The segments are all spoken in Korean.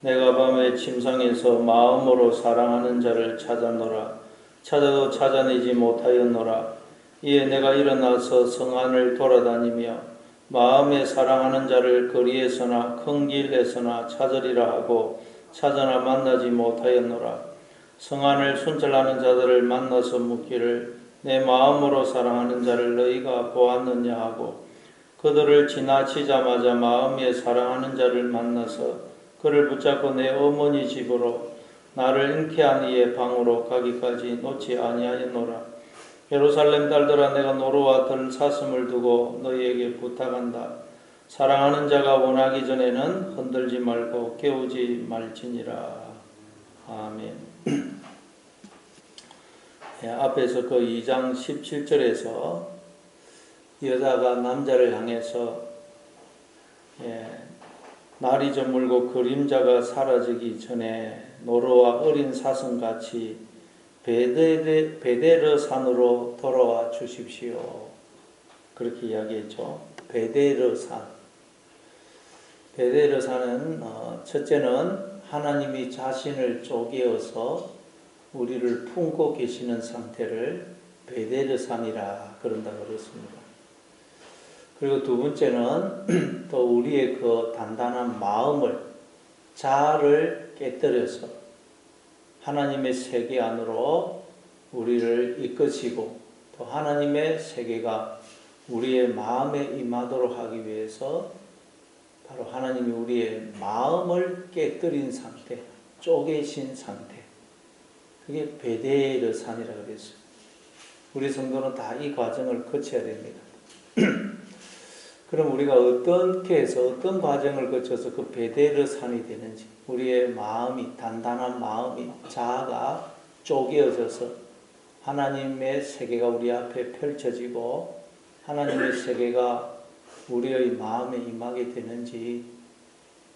내가 밤에 침상에서 마음으로 사랑하는 자를 찾아노라. 찾아도 찾아내지 못하였노라. 이에 내가 일어나서 성안을 돌아다니며 마음에 사랑하는 자를 거리에서나 큰 길에서나 찾으리라 하고 찾아나 만나지 못하였노라. 성안을 순찰하는 자들을 만나서 묻기를 내 마음으로 사랑하는 자를 너희가 보았느냐 하고 그들을 지나치자마자 마음에 사랑하는 자를 만나서 그를 붙잡고 내 어머니 집으로 나를 잉태한 이의 방으로 가기까지 놓지 아니하였노라. 예루살렘 딸들아, 내가 노루와 들 사슴을 두고 너희에게 부탁한다. 사랑하는 자가 원하기 전에는 흔들지 말고 깨우지 말지니라. 아멘. 앞에서 그 2장 17절에서 여자가 남자를 향해서 날이 저물고 그림자가 사라지기 전에 노루와 어린 사슴같이 베데르 산으로 돌아와 주십시오. 그렇게 이야기했죠. 베데르 산. 베데르 산은 첫째는 하나님이 자신을 쪼개어서 우리를 품고 계시는 상태를 베데르 산이라 그런다 그랬습니다. 그리고 두 번째는 또 우리의 그 단단한 마음을, 자아를 깨뜨려서 하나님의 세계 안으로 우리를 이끄시고 또 하나님의 세계가 우리의 마음에 임하도록 하기 위해서 바로 하나님이 우리의 마음을 깨뜨린 상태, 쪼개신 상태, 그게 베데르 산이라고 그랬어요. 우리 성도는 다 이 과정을 거쳐야 됩니다. 그럼 우리가 어떻게 해서 어떤 과정을 거쳐서 그 베데르 산이 되는지, 우리의 마음이, 단단한 마음이, 자아가 쪼개어져서 하나님의 세계가 우리 앞에 펼쳐지고 하나님의 세계가 우리의 마음에 임하게 되는지,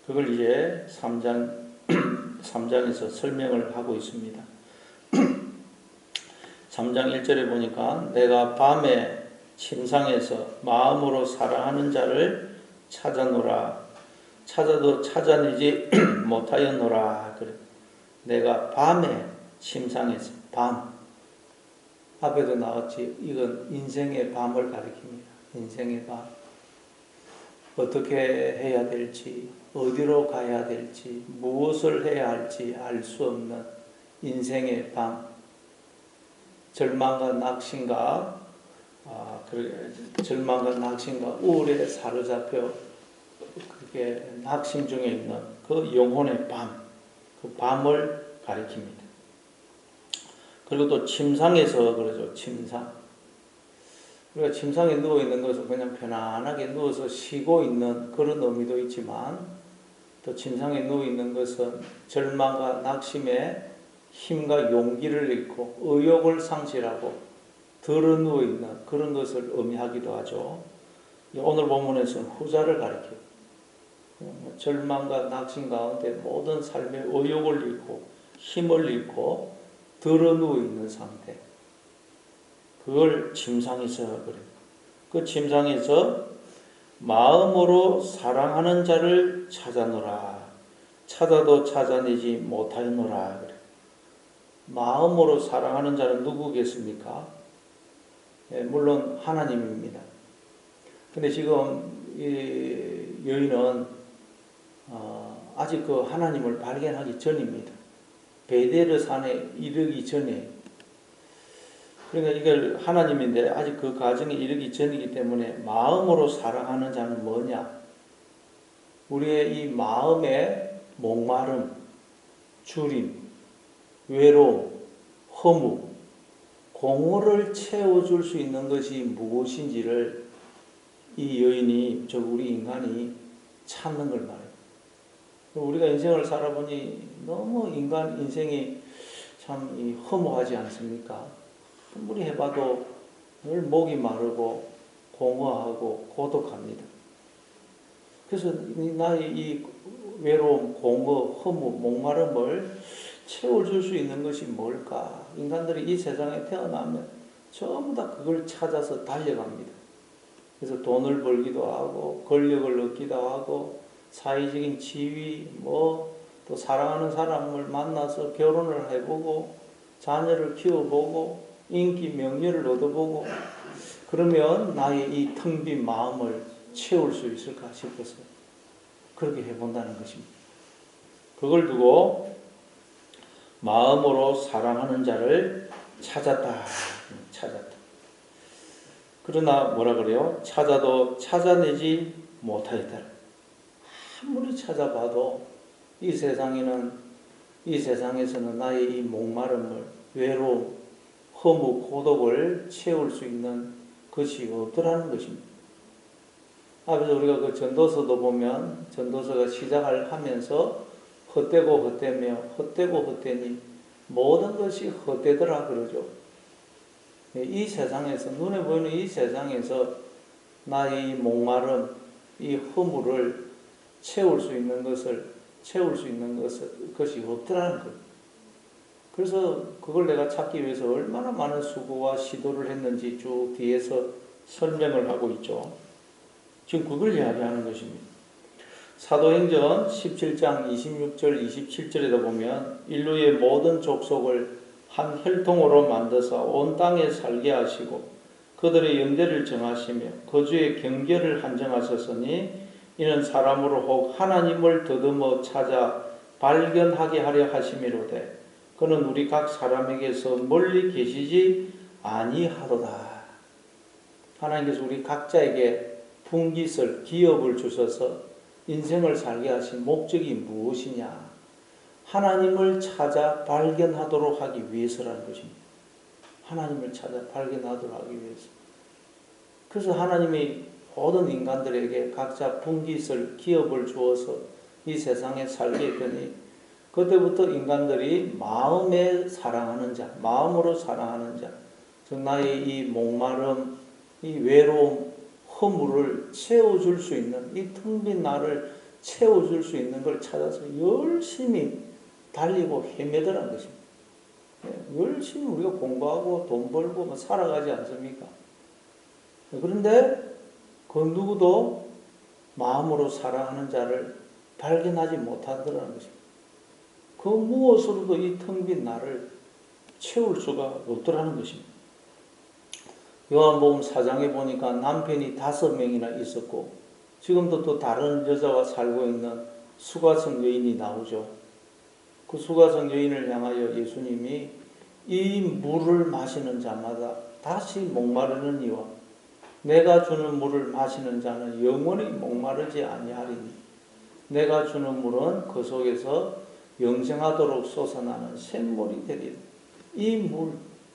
그걸 이제 3장에서 설명을 하고 있습니다. 3장 1절에 보니까 내가 밤에 침상에서 마음으로 사랑하는 자를 찾아노라. 찾아도 찾아내지 못하였노라. 그래. 내가 밤에 침상에서, 밤. 앞에도 나왔지. 이건 인생의 밤을 가리킵니다. 인생의 밤. 어떻게 해야 될지, 어디로 가야 될지, 무엇을 해야 할지 알 수 없는 인생의 밤. 절망과 낙심과 우울에 사로잡혀 그게 낙심 중에 있는 그 영혼의 밤, 그 밤을 가리킵니다. 그리고 또 침상에서 그러죠. 침상. 우리가 침상에 누워 있는 것은 그냥 편안하게 누워서 쉬고 있는 그런 의미도 있지만, 또 침상에 누워 있는 것은 절망과 낙심에 힘과 용기를 잃고 의욕을 상실하고 들어 누워 있는 그런 것을 의미하기도 하죠. 오늘 본문에서는 후자를 가리켜요. 절망과 낙심 가운데 모든 삶의 의욕을 잃고 힘을 잃고 들어 누워 있는 상태. 그걸 침상에서 그래요. 그 침상에서 마음으로 사랑하는 자를 찾아노라. 찾아도 찾아내지 못하였노라. 그래요. 마음으로 사랑하는 자는 누구겠습니까? 물론 하나님입니다. 근데 지금 이 여인은 아직 그 하나님을 발견하기 전입니다. 베데르 산에 이르기 전에. 그러니까 이걸 하나님인데 아직 그 과정에 이르기 전이기 때문에 마음으로 사랑하는 자는 뭐냐? 우리의 이 마음의 목마름, 주림, 외로움, 허무, 공허를 채워줄 수 있는 것이 무엇인지를 이 여인이, 우리 인간이 찾는 걸 말해요. 우리가 인생을 살아보니 너무 인간 인생이 참 허무하지 않습니까? 아무리 해봐도 늘 목이 마르고 공허하고 고독합니다. 그래서 나의 이 외로움, 공허, 허무, 목마름을 채워줄 수 있는 것이 뭘까? 인간들이 이 세상에 태어나면 전부 다 그걸 찾아서 달려갑니다. 그래서 돈을 벌기도 하고 권력을 얻기도 하고 사회적인 지위, 또 사랑하는 사람을 만나서 결혼을 해보고 자녀를 키워보고 인기 명예를 얻어보고 그러면 나의 이 텅 빈 마음을 채울 수 있을까 싶어서 그렇게 해본다는 것입니다. 그걸 두고 마음으로 사랑하는 자를 찾았다. 그러나 뭐라 그래요? 찾아도 찾아내지 못하였다. 아무리 찾아봐도 이 세상에서는 나의 이 목마름을, 외로움, 허무, 고독을 채울 수 있는 것이 없더라는 것입니다. 앞에서 우리가 그 전도서도 보면 전도서가 시작을 하면서 헛되고 헛되며 헛되고 헛되니 모든 것이 헛되더라 그러죠. 이 세상에서, 눈에 보이는 이 세상에서 나의 이 목마름, 이 허물을 채울 수 있는 것이 없더라는 거예요. 그래서 그걸 내가 찾기 위해서 얼마나 많은 수고와 시도를 했는지 쭉 뒤에서 설명을 하고 있죠. 지금 그걸 이야기하는 것입니다. 사도행전 17장 26절 27절에다 보면 인류의 모든 족속을 한 혈통으로 만드사 온 땅에 살게 하시고 그들의 영제를 정하시며 거주의 경계를 한정하셨으니 이는 사람으로 혹 하나님을 더듬어 찾아 발견하게 하려 하심이로되 그는 우리 각 사람에게서 멀리 계시지 아니하도다. 하나님께서 우리 각자에게 분깃을 기업을 주셔서 인생을 살게 하신 목적이 무엇이냐? 하나님을 찾아 발견하도록 하기 위해서라는 것입니다. 하나님을 찾아 발견하도록 하기 위해서. 그래서 하나님이 모든 인간들에게 각자 분깃을 기업을 주어서 이 세상에 살게 했더니 그때부터 인간들이 마음으로 사랑하는 자, 즉 나의 이 목마름, 이 외로움, 허물을 채워줄 수 있는, 이 텅 빈 나를 채워줄 수 있는 걸 찾아서 열심히 달리고 헤매더라는 것입니다. 열심히 우리가 공부하고 돈 벌고 살아가지 않습니까? 그런데 그 누구도 마음으로 사랑하는 자를 발견하지 못하더라는 것입니다. 그 무엇으로도 이 텅 빈 나를 채울 수가 없더라는 것입니다. 요한복음 4장에 보니까 남편이 5명이나 있었고 지금도 또 다른 여자와 살고 있는 수가성 여인이 나오죠. 그 수가성 여인을 향하여 예수님이 이 물을 마시는 자마다 다시 목마르는 이와 내가 주는 물을 마시는 자는 영원히 목마르지 아니하리니 내가 주는 물은 그 속에서 영생하도록 솟아나는 샘물이 되리라. 이 물,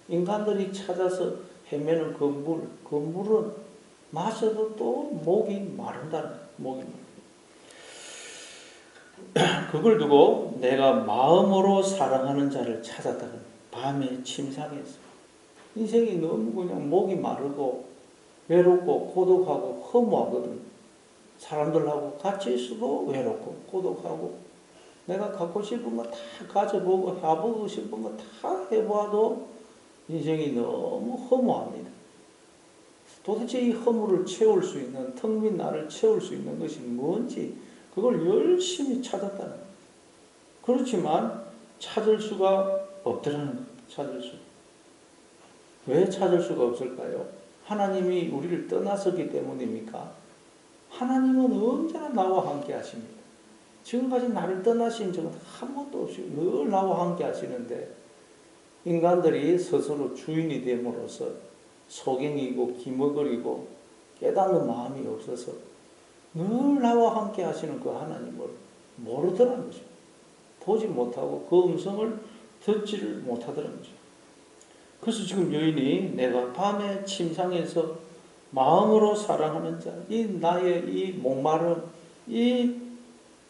인간들이 찾아서 헤매는 그 물은 마셔도 또 목이 마른다는 목이 그걸 두고 내가 마음으로 사랑하는 자를 찾았다는 밤에 침상에서 인생이 너무 그냥 목이 마르고 외롭고 고독하고 허무하거든. 사람들하고 같이 있어도 외롭고 고독하고 내가 갖고 싶은 거 다 가져보고 해보고 싶은 거 다 해봐도 인생이 너무 허무합니다. 도대체 이 허물을 채울 수 있는 텅 빈 나를 채울 수 있는 것이 뭔지 그걸 열심히 찾았다는 거예요. 그렇지만 찾을 수가 없더라는 거예요. 찾을 수. 왜 찾을 수가 없을까요? 하나님이 우리를 떠나섰기 때문입니까? 하나님은 언제나 나와 함께 하십니다. 지금까지 나를 떠나신 적은 한 번도 없이 늘 나와 함께 하시는데 인간들이 스스로 주인이 됨으로써 소경이고 기머거리고 깨닫는 마음이 없어서 늘 나와 함께 하시는 그 하나님을 모르더라는 거죠. 보지 못하고 그 음성을 듣지를 못하더라는 거죠. 그래서 지금 여인이 내가 밤에 침상에서 마음으로 사랑하는 자, 이 나의 이 목마름, 이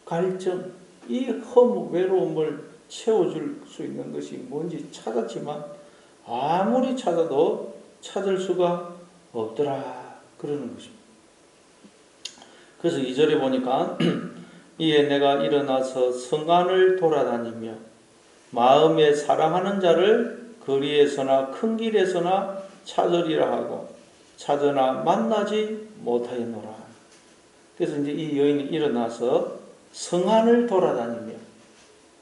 갈증, 이 허무, 외로움을 채워줄 수 있는 것이 뭔지 찾았지만 아무리 찾아도 찾을 수가 없더라 그러는 것입니다. 그래서 2절에 보니까 이에 내가 일어나서 성안을 돌아다니며 마음에 사랑하는 자를 거리에서나 큰 길에서나 찾으리라 하고 찾으나 만나지 못하였노라. 그래서 이제 이 여인이 일어나서 성안을 돌아다니며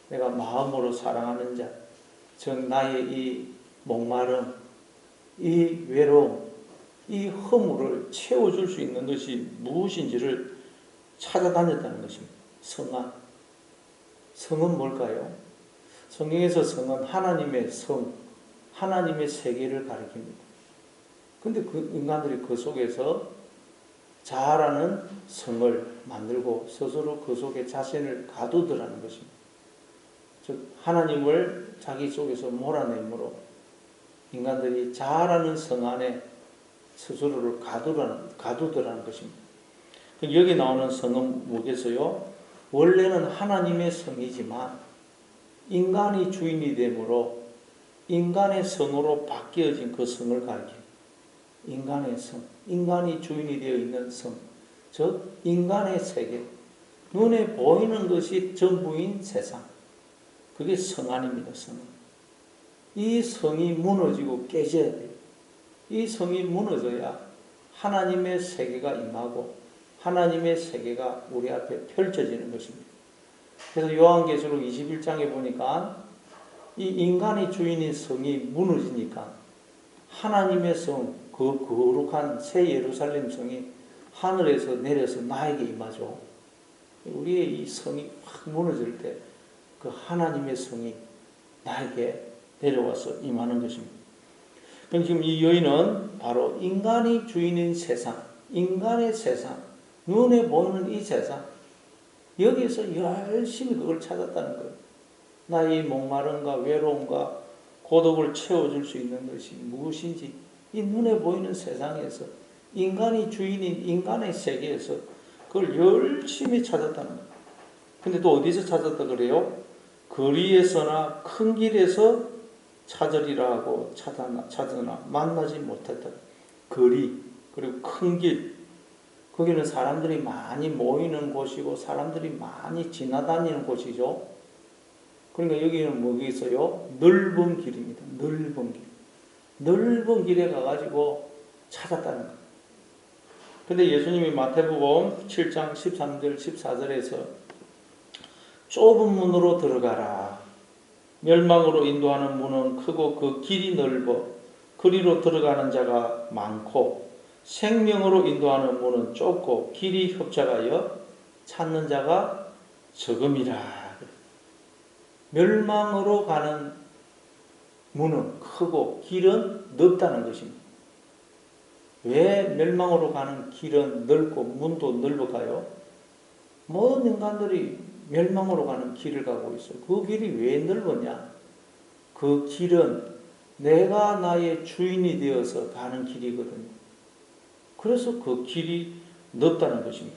내가 마음으로 사랑하는 자, 즉 나의 이 목마름, 이 외로움, 이 허물을 채워줄 수 있는 것이 무엇인지를 찾아다녔다는 것입니다. 성안. 성은 뭘까요? 성경에서 성은 하나님의 성, 하나님의 세계를 가리킵니다. 근데 그 인간들이 그 속에서 자아라는 성을 만들고 스스로 그 속에 자신을 가두더라는 것입니다. 즉 하나님을 자기 속에서 몰아내므로 인간들이 자아라는 성 안에 스스로를 가두더라는 것입니다. 여기 나오는 성은 뭐겠어요? 원래는 하나님의 성이지만 인간이 주인이 되므로 인간의 성으로 바뀌어진 그 성을 가리킵니다. 인간의 성, 인간이 주인이 되어 있는 성, 즉 인간의 세계, 눈에 보이는 것이 전부인 세상, 그게 성안입니다. 성안. 이 성이 무너지고 깨져야 돼요. 이 성이 무너져야 하나님의 세계가 임하고 하나님의 세계가 우리 앞에 펼쳐지는 것입니다. 그래서 요한계시록 21장에 보니까 이 인간이 주인인 성이 무너지니까 하나님의 성, 그 거룩한 새 예루살렘 성이 하늘에서 내려서 나에게 임하죠. 우리의 이 성이 확 무너질 때 그 하나님의 성이 나에게 내려와서 임하는 것입니다. 그럼 지금 이 여인은 바로 인간이 주인인 세상, 인간의 세상, 눈에 보이는 이 세상, 여기에서 열심히 그걸 찾았다는 거예요. 나의 목마름과 외로움과 고독을 채워줄 수 있는 것이 무엇인지 이 눈에 보이는 세상에서 인간이 주인인 인간의 세계에서 그걸 열심히 찾았다는 거예요. 근데 또 어디서 찾았다 그래요? 거리에서나 큰 길에서 찾으리라 하고 찾으나 만나지 못했다. 거리 그리고 큰 길, 거기는 사람들이 많이 모이는 곳이고 사람들이 많이 지나다니는 곳이죠. 그러니까 여기는 뭐가 있어요? 넓은 길입니다. 넓은 길. 넓은 길에 가가지고 찾았다는 거예요. 근데 예수님이 마태복음 7장 13절 14절에서 좁은 문으로 들어가라. 멸망으로 인도하는 문은 크고 그 길이 넓어 그리로 들어가는 자가 많고 생명으로 인도하는 문은 좁고 길이 협착하여 찾는 자가 적음이라. 멸망으로 가는 문은 크고 길은 넓다는 것입니다. 왜 멸망으로 가는 길은 넓고 문도 넓을까요? 모든 인간들이 멸망으로 가는 길을 가고 있어요. 그 길이 왜 넓었냐? 그 길은 내가 나의 주인이 되어서 가는 길이거든요. 그래서 그 길이 넓다는 것입니다.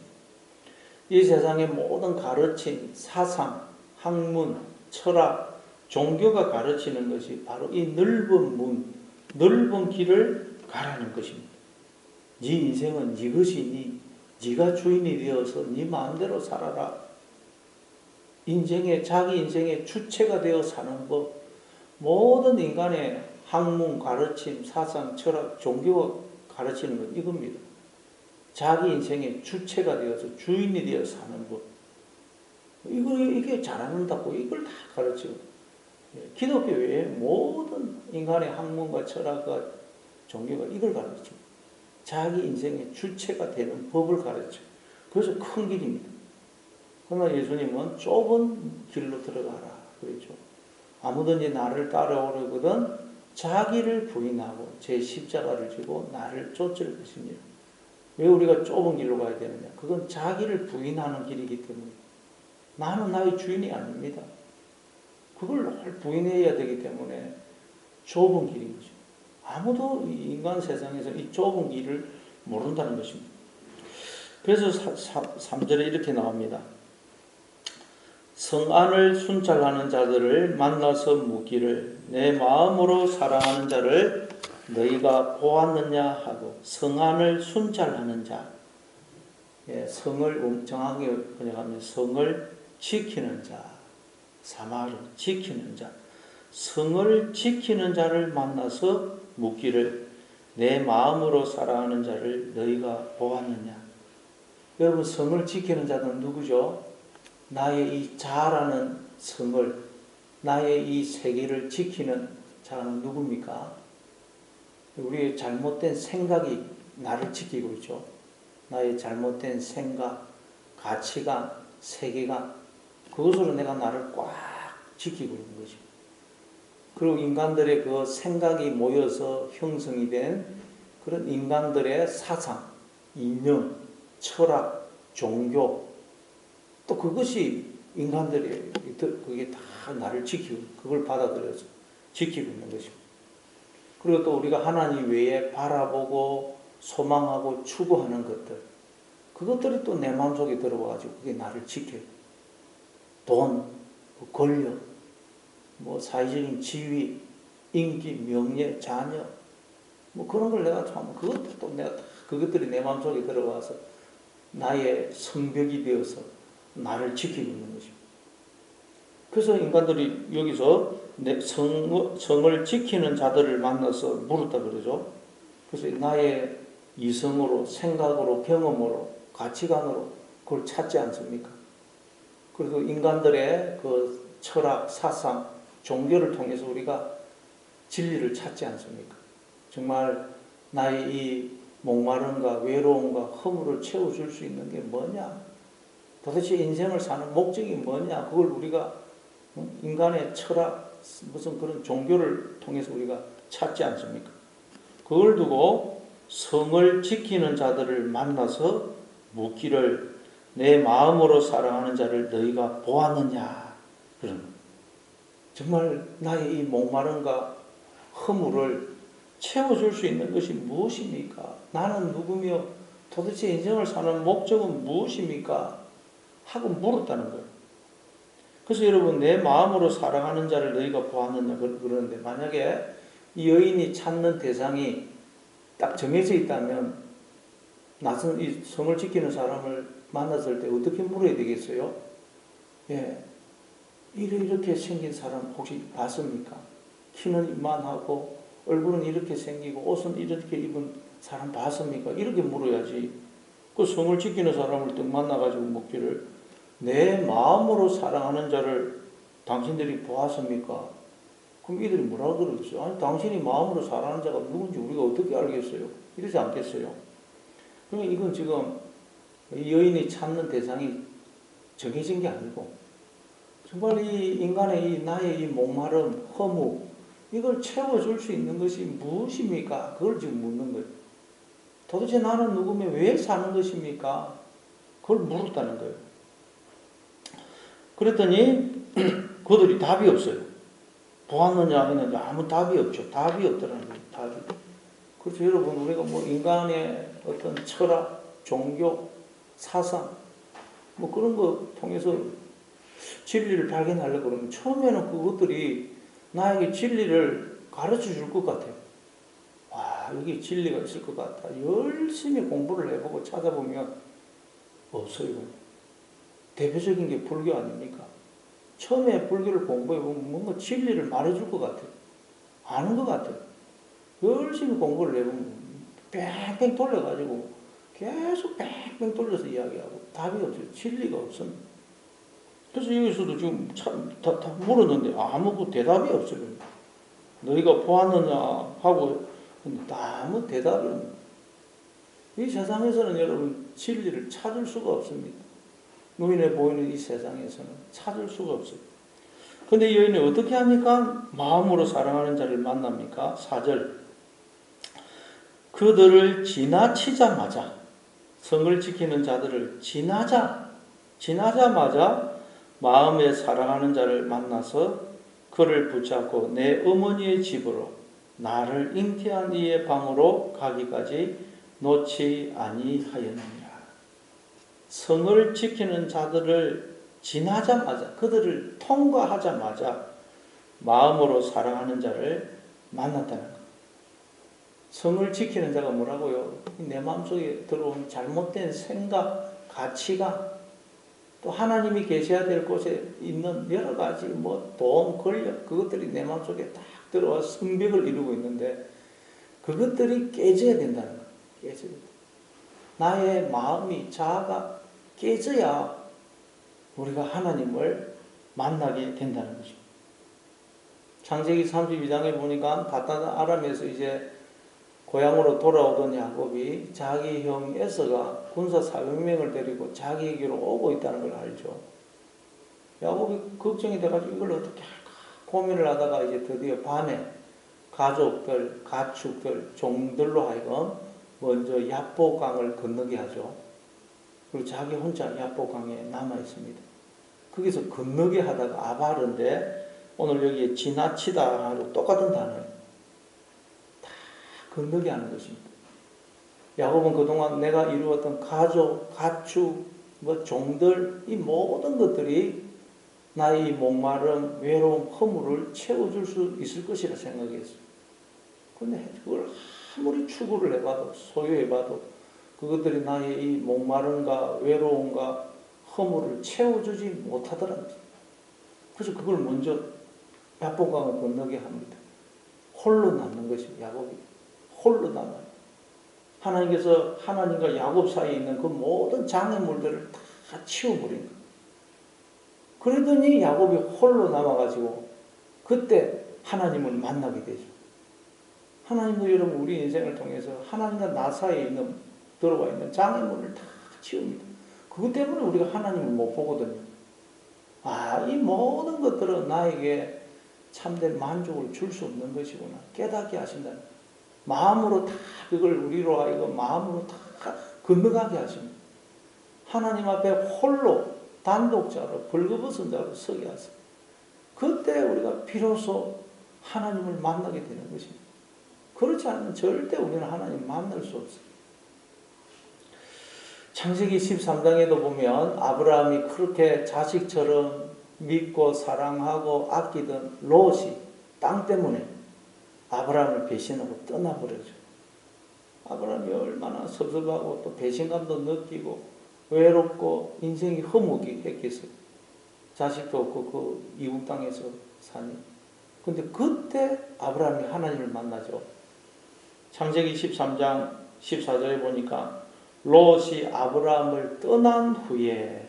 이 세상의 모든 가르침, 사상, 학문, 철학, 종교가 가르치는 것이 바로 이 넓은 문, 넓은 길을 가라는 것입니다. 네 인생은 네 것이니 네가 주인이 되어서 네 마음대로 살아라. 자기 인생의 주체가 되어 사는 법, 모든 인간의 학문, 가르침, 사상, 철학, 종교가 가르치는 건 이겁니다. 자기 인생의 주체가 되어서 주인이 되어 사는 법. 이게 잘한다고 이걸 다 가르치고. 기독교 외에 모든 인간의 학문과 철학과 종교가 이걸 가르칩니다. 자기 인생의 주체가 되는 법을 가르쳐요. 그래서 큰 길입니다. 그러나 예수님은 좁은 길로 들어가라 그랬죠. 아무든지 나를 따라오려거든 자기를 부인하고 제 십자가를 지고 나를 쫓을 것입니다. 왜 우리가 좁은 길로 가야 되느냐? 그건 자기를 부인하는 길이기 때문에 나는 나의 주인이 아닙니다. 그걸 늘 부인해야 되기 때문에 좁은 길인 거죠. 아무도 인간 세상에서 이 좁은 길을 모른다는 것입니다. 그래서 3절에 이렇게 나옵니다. 성안을 순찰하는 자들을 만나서 묻기를 내 마음으로 사랑하는 자를 너희가 보았느냐 하고 성안을 순찰하는 자, 성을 정확하게 번역하면 성을 지키는 자, 사마를 지키는 자, 성을 지키는 자를 만나서 묻기를 내 마음으로 사랑하는 자를 너희가 보았느냐. 여러분 성을 지키는 자는 누구죠? 나의 이 자아라는 성을, 나의 이 세계를 지키는 자는 누굽니까? 우리의 잘못된 생각이 나를 지키고 있죠. 나의 잘못된 생각, 가치관, 세계관, 그것으로 내가 나를 꽉 지키고 있는 것입니다. 그리고 인간들의 그 생각이 모여서 형성이 된 그런 인간들의 사상, 이념, 철학, 종교, 또 그것이 인간들의 그게 다 나를 지키고, 그걸 받아들여서 지키고 있는 것입니다. 그리고 또 우리가 하나님 외에 바라보고 소망하고 추구하는 것들, 그것들이 또 내 마음속에 들어와가지고 그게 나를 지켜요. 돈, 권력, 사회적인 지위, 인기, 명예, 자녀, 그런 걸 내가 참, 그것도 또 내가 그것들이 내 마음속에 들어와서 나의 성벽이 되어서 나를 지키고 있는 것입니다. 그래서 인간들이 여기서 성을 지키는 자들을 만나서 물었다 그러죠. 그래서 나의 이성으로, 생각으로, 경험으로, 가치관으로 그걸 찾지 않습니까? 그리고 인간들의 그 철학, 사상, 종교를 통해서 우리가 진리를 찾지 않습니까? 정말 나의 이 목마름과 외로움과 허물을 채워줄 수 있는 게 뭐냐? 도대체 인생을 사는 목적이 뭐냐? 그걸 우리가 인간의 철학, 무슨 그런 종교를 통해서 우리가 찾지 않습니까? 그걸 두고 성을 지키는 자들을 만나서 묻기를 내 마음으로 사랑하는 자를 너희가 보았느냐? 그런 정말 나의 이 목마름과 허물을 채워줄 수 있는 것이 무엇입니까? 나는 누구며 도대체 인생을 사는 목적은 무엇입니까? 하고 물었다는 거예요. 그래서 여러분, 내 마음으로 사랑하는 자를 너희가 보았느냐 그러는데, 만약에 이 여인이 찾는 대상이 딱 정해져 있다면 낯선 이 성을 지키는 사람을 만났을 때 어떻게 물어야 되겠어요? 예, 이렇게 생긴 사람 혹시 봤습니까? 키는 이만하고 얼굴은 이렇게 생기고 옷은 이렇게 입은 사람 봤습니까? 이렇게 물어야지. 그 성을 지키는 사람을 딱 만나가지고 묻기를 내 마음으로 사랑하는 자를 당신들이 보았습니까? 그럼 이들이 뭐라 그러겠어요? 아니, 당신이 마음으로 사랑하는 자가 누군지 우리가 어떻게 알겠어요? 이러지 않겠어요? 그러니까 이건 지금 이 여인이 찾는 대상이 정해진 게 아니고 정말 이 인간의 이 나의 이 목마름, 허무, 이걸 채워줄 수 있는 것이 무엇입니까? 그걸 지금 묻는 거예요. 도대체 나는 누구며 왜 사는 것입니까? 그걸 물었다는 거예요. 그랬더니 그들이 답이 없어요. 보았느냐 했는데 아무 답이 없죠. 답이 없더라는 거예요. 답이. 그래서 여러분, 우리가 인간의 어떤 철학, 종교, 사상, 그런 거 통해서 진리를 발견하려고 그러면 처음에는 그것들이 나에게 진리를 가르쳐 줄 것 같아요. 와, 여기 진리가 있을 것 같다. 열심히 공부를 해보고 찾아보면 없어요. 대표적인 게 불교 아닙니까? 처음에 불교를 공부해보면 뭔가 진리를 말해줄 것 같아요. 아는 것 같아요. 열심히 공부를 해보면 뺑뺑 돌려가지고 계속 뺑뺑 돌려서 이야기하고 답이 없어요. 진리가 없습니다. 그래서 여기서도 지금 다 물었는데 아무 대답이 없어요. 너희가 보았느냐 하고 아무 대답이 없는. 이 세상에서는 여러분 진리를 찾을 수가 없습니다. 눈에 보이는 이 세상에서는 찾을 수가 없어요. 근데 여인이 어떻게 합니까? 마음으로 사랑하는 자를 만납니까? 4절. 그들을 지나치자마자, 성을 지키는 자들을 지나자마자 마음에 사랑하는 자를 만나서 그를 붙잡고 내 어머니의 집으로 나를 잉태한 이의 방으로 가기까지 놓지 아니하였느니라. 성을 지키는 자들을 지나자마자, 그들을 통과하자마자 마음으로 사랑하는 자를 만났다는 것. 성을 지키는 자가 뭐라고요? 내 마음속에 들어온 잘못된 생각, 가치가, 또 하나님이 계셔야 될 곳에 있는 여러 가지 돈, 권력, 그것들이 내 마음속에 딱 들어와 성벽을 이루고 있는데 그것들이 깨져야 된다는 거예요. 깨져야 된다. 나의 마음이, 자아가 깨져야 우리가 하나님을 만나게 된다는 것입니다. 창세기 32장에 보니까 바단 아람에서 이제 고향으로 돌아오던 야곱이 자기 형 에서가 군사 400명을 데리고 자기에게로 오고 있다는 걸 알죠. 야곱이 걱정이 돼가지고 이걸 어떻게 할까 고민을 하다가 이제 드디어 밤에 가족들, 가축들, 종들로 하여금 먼저 야보강을 건너게 하죠. 그리고 자기 혼자 야보강에 남아 있습니다. 거기서 건너게 하다가 아바르인데 오늘 여기에 지나치다 하고 똑같은 단어예요. 다 건너게 하는 것입니다. 야곱은 그동안 내가 이루었던 가족, 가축, 종들 이 모든 것들이 나의 목마름, 외로움, 허물을 채워줄 수 있을 것이라 생각했어요. 그런데 그걸 아무리 추구를 해봐도 소유해봐도 그것들이 나의 이 목마름과 외로움과 허물을 채워주지 못하더라고요. 그래서 그걸 먼저 야보강을 건너게 합니다. 홀로 남는 것입니다. 야곱이 홀로 남아요. 하나님께서 하나님과 야곱 사이에 있는 그 모든 장애물들을 다 치워버린 거예요. 그러더니 야곱이 홀로 남아가지고 그때 하나님을 만나게 되죠. 하나님도 여러분 우리 인생을 통해서 하나님과 나 사이에 있는 들어와 있는 장애물을 다 치웁니다. 그것 때문에 우리가 하나님을 못 보거든요. 이 모든 것들은 나에게 참된 만족을 줄 수 없는 것이구나 깨닫게 하신다. 마음으로 다 그걸 우리로 하여금 마음으로 다 건너가게 하십니다. 하나님 앞에 홀로 단독자로 벌거벗은 자로 서게 하세요. 그때 우리가 비로소 하나님을 만나게 되는 것입니다. 그렇지 않으면 절대 우리는 하나님 만날 수 없어요. 창세기 13장에도 보면 아브라함이 그렇게 자식처럼 믿고 사랑하고 아끼던 롯이 땅 때문에 아브라함을 배신하고 떠나버려죠. 아브라함이 얼마나 섭섭하고 또 배신감도 느끼고 외롭고 인생이 허무하게 했겠어요. 자식도 없고 그 이국 땅에서 사니. 근데 그때 아브라함이 하나님을 만나죠. 창세기 13장 14절에 보니까 롯이 아브라함을 떠난 후에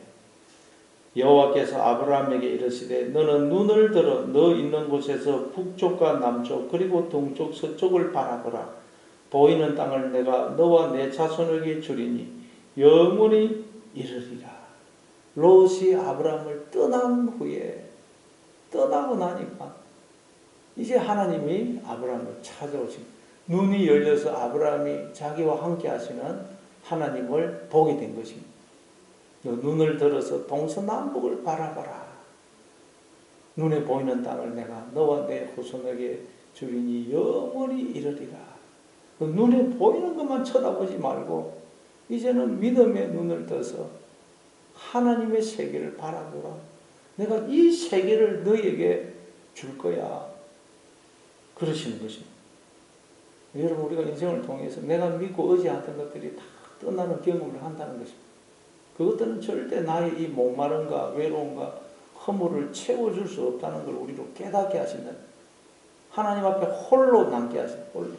여호와께서 아브라함에게 이르시되 너는 눈을 들어 너 있는 곳에서 북쪽과 남쪽 그리고 동쪽 서쪽을 바라보라. 보이는 땅을 내가 너와 내 자손에게 주리니 영원히 이르리라. 롯이 아브라함을 떠난 후에 떠나고 나니까 이제 하나님이 아브라함을 찾아오신 눈이 열려서 아브라함이 자기와 함께 하시는 하나님을 보게 된 것입니다. 눈을 들어서 동서남북을 바라봐라. 눈에 보이는 땅을 내가 너와 내 후손에게 주리니 영원히 이르리라. 눈에 보이는 것만 쳐다보지 말고 이제는 믿음의 눈을 떠서 하나님의 세계를 바라보라. 내가 이 세계를 너에게 줄 거야. 그러시는 것입니다. 여러분 우리가 인생을 통해서 내가 믿고 의지하던 것들이 다 떠나는 경험을 한다는 것입니다. 그것들은 절대 나의 이 목마름과 외로움과 허물을 채워줄 수 없다는 걸 우리로 깨닫게 하신다. 하나님 앞에 홀로 남게 하신다. 홀로.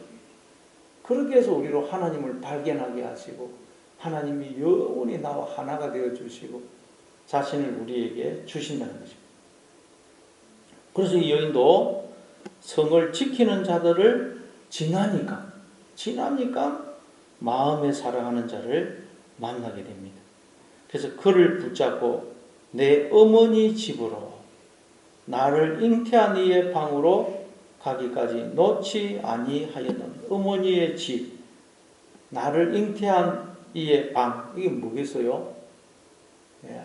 그렇게 해서 우리로 하나님을 발견하게 하시고 하나님이 영원히 나와 하나가 되어주시고 자신을 우리에게 주신다는 것입니다. 그래서 이 여인도 성을 지키는 자들을 지나니까 마음에 사랑하는 자를 만나게 됩니다. 그래서 그를 붙잡고 내 어머니 집으로 나를 잉태한 이의 방으로 가기까지 놓지 아니하였는 어머니의 집, 나를 잉태한 이의 방, 이게 뭐겠어요?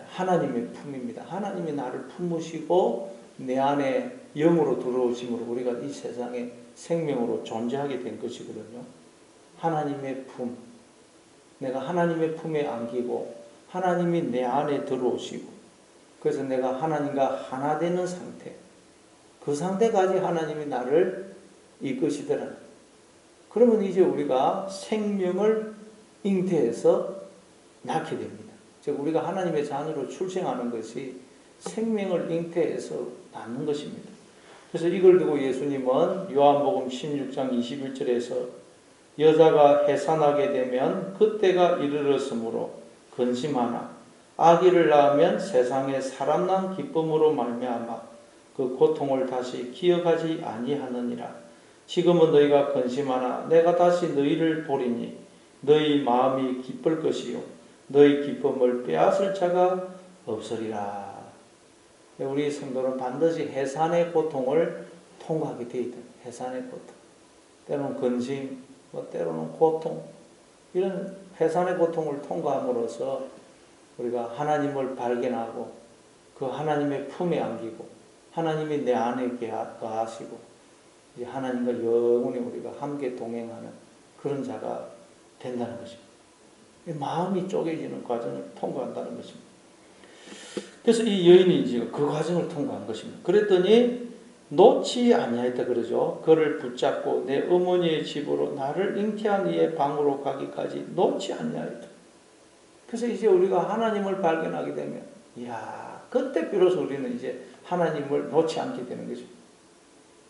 하나님의 품입니다. 하나님이 나를 품으시고 내 안에 영으로 들어오심으로 우리가 이 세상에 생명으로 존재하게 된 것이거든요. 하나님의 품, 내가 하나님의 품에 안기고 하나님이 내 안에 들어오시고 그래서 내가 하나님과 하나 되는 상태, 그 상태까지 하나님이 나를 이끄시더라. 그러면 이제 우리가 생명을 잉태해서 낳게 됩니다. 즉 우리가 하나님의 자녀로 출생하는 것이 생명을 잉태해서 낳는 것입니다. 그래서 이걸 두고 예수님은 요한복음 16장 21절에서 여자가 해산하게 되면 그때가 이르렀으므로 근심하나 아기를 낳으면 세상에 사람 난 기쁨으로 말미암아 그 고통을 다시 기억하지 아니하느니라. 지금은 너희가 근심하나 내가 다시 너희를 보리니 너희 마음이 기쁠 것이요 너희 기쁨을 빼앗을 자가 없으리라. 우리 성도는 반드시 해산의 고통을 통과하게 되어 있다. 해산의 고통. 때로는 근심, 때로는 고통, 이런 해산의 고통을 통과함으로써 우리가 하나님을 발견하고 그 하나님의 품에 안기고 하나님이 내 안에 거하시고 이제 하나님과 영원히 우리가 함께 동행하는 그런 자가 된다는 것입니다. 마음이 쪼개지는 과정을 통과한다는 것입니다. 그래서 이 여인이 지금 그 과정을 통과한 것입니다. 그랬더니 놓지 아니하였다 그러죠. 그를 붙잡고 내 어머니의 집으로 나를 잉태한 이의 방으로 가기까지 놓지 아니하였다. 그래서 이제 우리가 하나님을 발견하게 되면 이야, 그때 비로소 우리는 이제 하나님을 놓지 않게 되는 것입니다.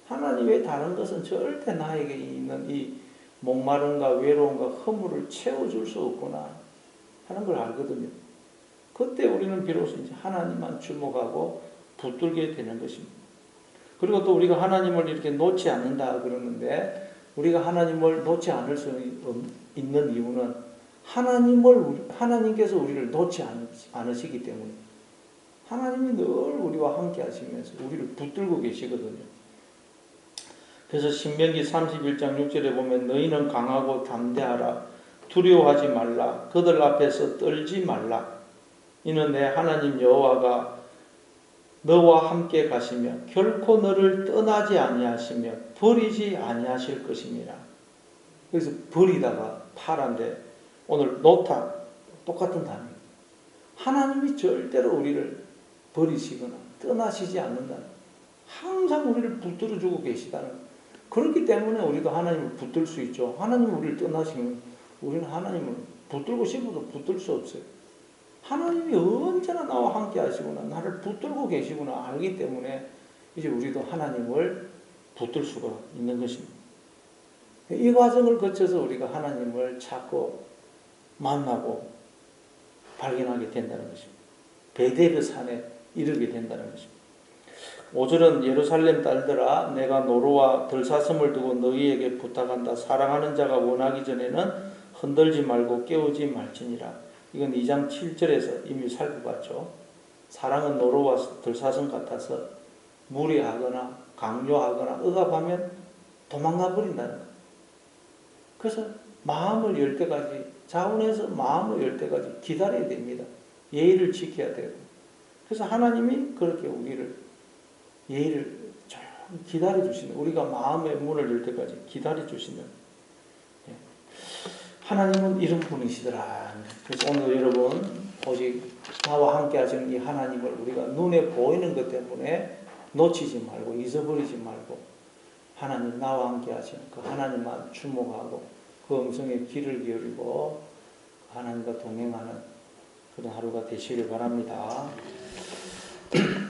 하나님 외에 다른 것은 절대 나에게 있는 이 목마름과 외로움과 허물을 채워줄 수 없구나 하는 걸 알거든요. 그때 우리는 비로소 이제 하나님만 주목하고 붙들게 되는 것입니다. 그리고 또 우리가 하나님을 이렇게 놓지 않는다 그러는데 우리가 하나님을 놓지 않을 수 있는 이유는 하나님께서 우리를 놓지 않으시기 때문에 하나님이 늘 우리와 함께 하시면서 우리를 붙들고 계시거든요. 그래서 신명기 31장 6절에 보면 너희는 강하고 담대하라. 두려워하지 말라. 그들 앞에서 떨지 말라. 이는 내 하나님 여호와가 너와 함께 가시며 결코 너를 떠나지 아니하시며 버리지 아니하실 것입니다. 그래서 버리다가 파란데 오늘 놓다 똑같은 단어입니다. 하나님이 절대로 우리를 버리시거나 떠나시지 않는다는, 항상 우리를 붙들어주고 계시다는. 그렇기 때문에 우리도 하나님을 붙들 수 있죠. 하나님이 우리를 떠나시면 우리는 하나님을 붙들고 싶어도 붙들 수 없어요. 하나님이 언제나 나와 함께 하시구나, 나를 붙들고 계시구나 알기 때문에 이제 우리도 하나님을 붙들 수가 있는 것입니다. 이 과정을 거쳐서 우리가 하나님을 찾고 만나고 발견하게 된다는 것입니다. 베델의 산에 이르게 된다는 것입니다. 5절은 예루살렘 딸들아 내가 노루와 들사슴을 두고 너희에게 부탁한다. 사랑하는 자가 원하기 전에는 흔들지 말고 깨우지 말지니라. 이건 2장 7절에서 이미 살펴봤죠. 사랑은 노루와 들사슴 같아서 무리하거나 강요하거나 억압하면 도망가 버린다는 것. 그래서 마음을 열 때까지, 자원해서 마음을 열 때까지 기다려야 됩니다. 예의를 지켜야 되고. 그래서 하나님이 그렇게 우리를 예의를 조용히 기다려주시는, 우리가 마음의 문을 열 때까지 기다려주시는, 하나님은 이런 분이시더라. 그래서 오늘 여러분 오직 나와 함께 하시는 이 하나님을 우리가 눈에 보이는 것 때문에 놓치지 말고 잊어버리지 말고 하나님, 나와 함께 하시는 그 하나님만 주목하고 그 음성에 귀를 기울이고 하나님과 동행하는 그런 하루가 되시길 바랍니다.